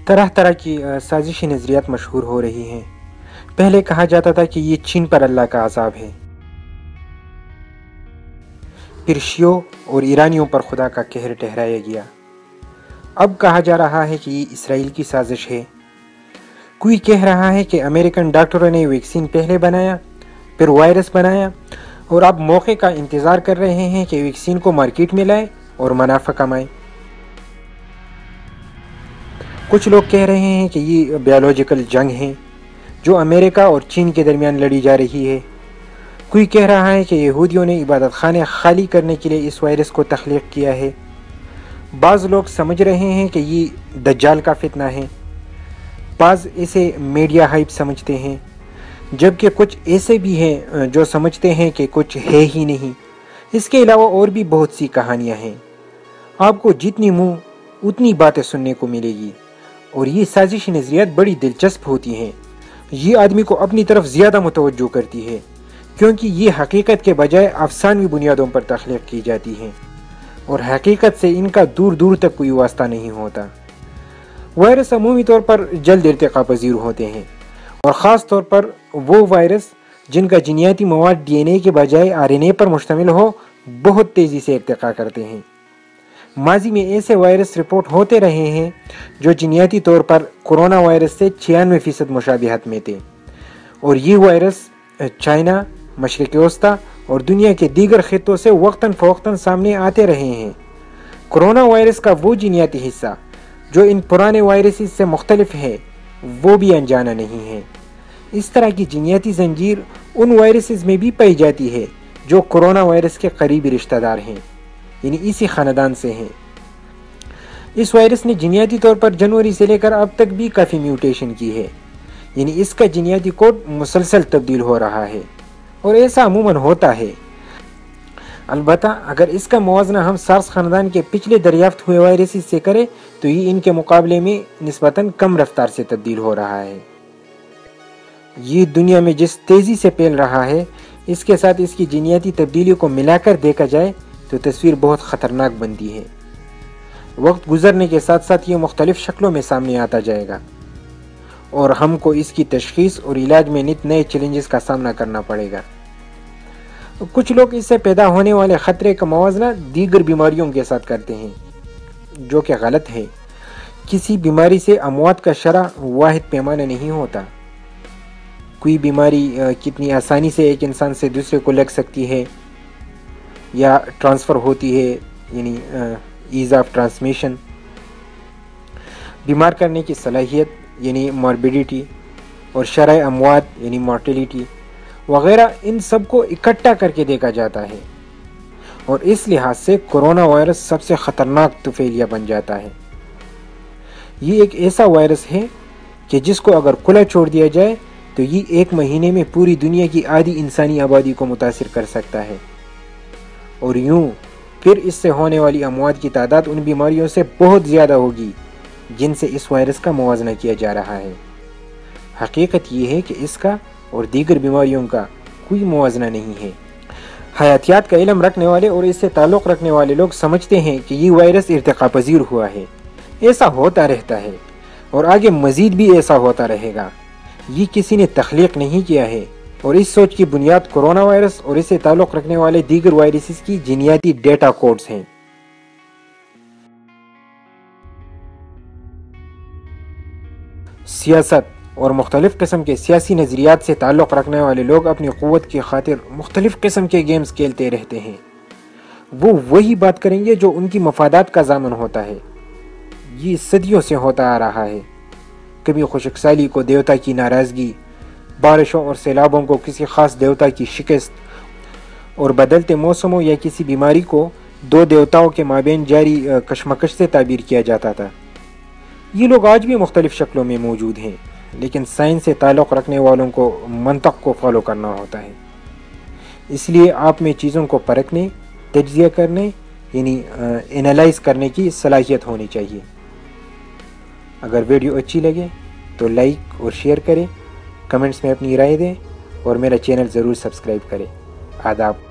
طرح طرح کی سازشی نظریات مشہور ہو رہی ہیں۔ پہلے کہا جاتا تھا کہ یہ چین پر اللہ کا عذاب ہے، پھر شیعوں اور ایرانیوں پر خدا کا قہر ٹھہرایا گیا۔ اب کہا جا رہا ہے کہ یہ اسرائیل کی سازش ہے۔ کوئی کہہ رہا ہے کہ امریکن ڈاکٹروں نے ویکسین پہلے بنایا، پھر وائرس بنایا، اور اب موقع کا انتظار کر رہے ہیں کہ ویکسین کو مارکیٹ میں لائے اور منافع کمائے۔ کچھ لوگ کہہ رہے ہیں کہ یہ بایولوجیکل جنگ ہے جو امریکہ اور چین کے درمیان لڑی جا رہی ہے۔ کوئی کہہ رہا ہے کہ یہودیوں نے عبادت خانے خالی کرنے کے لیے اس وائرس کو تخلیق کیا ہے۔ بعض لوگ سمجھ رہے ہیں کہ یہ دجال کا فتنہ ہے، بعض اسے میڈیا ہائپ سمجھتے ہیں، جبکہ کچھ ایسے بھی ہیں جو سمجھتے ہیں کہ کچھ ہے ہی نہیں۔ اس کے علاوہ اور بھی بہت سی کہانیاں ہیں۔ آپ کو جتنی منہ اتنی باتیں سننے کو ملے گی، اور یہ سازشی نظریات بڑی دلچسپ ہوتی ہیں۔ یہ آدمی کو اپنی طرف زیادہ متوجہ کرتی ہے، کیونکہ یہ حقیقت کے بجائے افسانوی بنیادوں پر تخلیق کی جاتی ہیں، اور حقیقت سے ان کا دور دور تک کوئی واسطہ نہیں ہوتا۔ وائرس عمومی طور پر جلد ارتقا پذیر ہوتے ہیں، اور خاص طور پر وہ وائرس جن کا جینیاتی مواد ڈی این اے کے بجائے آر این اے پر مشتمل ہو، بہت تیزی سے ارتقا کرتے ہیں۔ ماضی میں ایسے وائرس رپورٹ ہوتے رہے ہیں جو جینیاتی طور پر کرونا وائرس سے 96% مشابہت میں تھے، اور یہ وائرس چائنا، مشرق وسطی اور دنیا کے دیگر خطوں سے وقتاً فوقتاً سامنے آتے رہے ہیں۔ کرونا وائرس کا وہ جینیاتی حصہ جو ان پرانے وائرسز سے مختلف ہے، وہ بھی انجانا نہیں ہے۔ اس طرح کی جینیاتی زنجیر ان وائرسز میں بھی پائی جاتی ہے جو کرونا وائرس کے قریبی رشتہ دار ہیں، یعنی اسی خاندان سے ہیں۔ اس وائرس نے جینیاتی طور پر جنوری سے لے کر اب تک بھی کافی میوٹیشن کی ہے، یعنی اس کا جینیاتی کوڈ مسلسل تبدیل ہو رہا ہے، اور ایسا عموماً ہوتا ہے۔ البتہ اگر اس کا موازنہ ہم سارس خاندان کے پچھلے دریافت ہوئے وائرسز سے کریں تو یہ ان کے مقابلے میں نسبتاً کم رفتار سے تبدیل ہو رہا ہے۔ یہ دنیا میں جس تیزی سے پھیل رہا ہے، اس کے ساتھ اس کی جینیاتی تبدیلی کو ملا کر دیکھا جائے تو تصویر بہت خطرناک بنتی ہے۔ وقت گزرنے کے ساتھ ساتھ یہ مختلف شکلوں میں سامنے آتا جائے گا، اور ہم کو اس کی تشخیص اور علاج میں نت نئے چیلنجز کا سامنا کرنا پڑے گا۔ کچھ لوگ اس سے پیدا ہونے والے خطرے کا موازنہ دیگر بیماریوں کے ساتھ کرتے ہیں، جو کہ غلط ہے۔ کسی بیماری سے اموات کا شرح واحد پیمانہ نہیں ہوتا۔ کوئی بیماری کتنی آسانی سے ایک انسان سے دوسرے کو لگ سکتی ہے یا ٹرانسفر ہوتی ہے، یعنی ایز آف ٹرانسمیشن، بیمار کرنے کی صلاحیت یعنی ماربیڈیٹی، اور شرح اموات یعنی مارٹیلیٹی وغیرہ، ان سب کو اکٹھا کر کے دیکھا جاتا ہے، اور اس لحاظ سے کرونا وائرس سب سے خطرناک طفیلیہ بن جاتا ہے۔ یہ ایک ایسا وائرس ہے کہ جس کو اگر کھلا چھوڑ دیا جائے تو یہ 1 مہینے میں پوری دنیا کی آدھی انسانی آبادی کو متاثر کر سکتا ہے، اور یوں پھر اس سے ہونے والی اموات کی تعداد ان بیماریوں سے بہت زیادہ ہوگی جن سے اس وائرس کا موازنہ کیا جا رہا ہے۔ حقیقت یہ ہے کہ اس کا اور دیگر بیماریوں کا کوئی موازنہ نہیں ہے۔ حیاتیات کا علم رکھنے والے اور اس سے تعلق رکھنے والے لوگ سمجھتے ہیں کہ یہ وائرس ارتقا پذیر ہوا ہے، ایسا ہوتا رہتا ہے، اور آگے مزید بھی ایسا ہوتا رہے گا۔ یہ کسی نے تخلیق نہیں کیا ہے، اور اس سوچ کی بنیاد کرونا وائرس اور اس سے تعلق رکھنے والے دیگر وائرسز کی جینیاتی ڈیٹا کوڈز ہیں۔ سیاست اور مختلف قسم کے سیاسی نظریات سے تعلق رکھنے والے لوگ اپنی قوت کی خاطر مختلف قسم کے گیمز کھیلتے رہتے ہیں۔ وہ وہی بات کریں گے جو ان کی مفادات کا ضامن ہوتا ہے۔ یہ صدیوں سے ہوتا آ رہا ہے۔ کبھی خشک سالی کو دیوتا کی ناراضگی، بارشوں اور سیلابوں کو کسی خاص دیوتا کی شکست، اور بدلتے موسموں یا کسی بیماری کو 2 دیوتاؤں کے مابین جاری کشمکش سے تعبیر کیا جاتا تھا۔ یہ لوگ آج بھی مختلف شکلوں میں موجود ہیں، لیکن سائنس سے تعلق رکھنے والوں کو منطق کو فالو کرنا ہوتا ہے۔ اس لیے آپ میں چیزوں کو پرکھنے، تجزیہ کرنے یعنی انالائز کرنے کی صلاحیت ہونی چاہیے۔ اگر ویڈیو اچھی لگے تو لائک اور شیئر کریں، کمنٹس میں اپنی رائے دیں، اور میرا چینل ضرور سبسکرائب کریں۔ آداب۔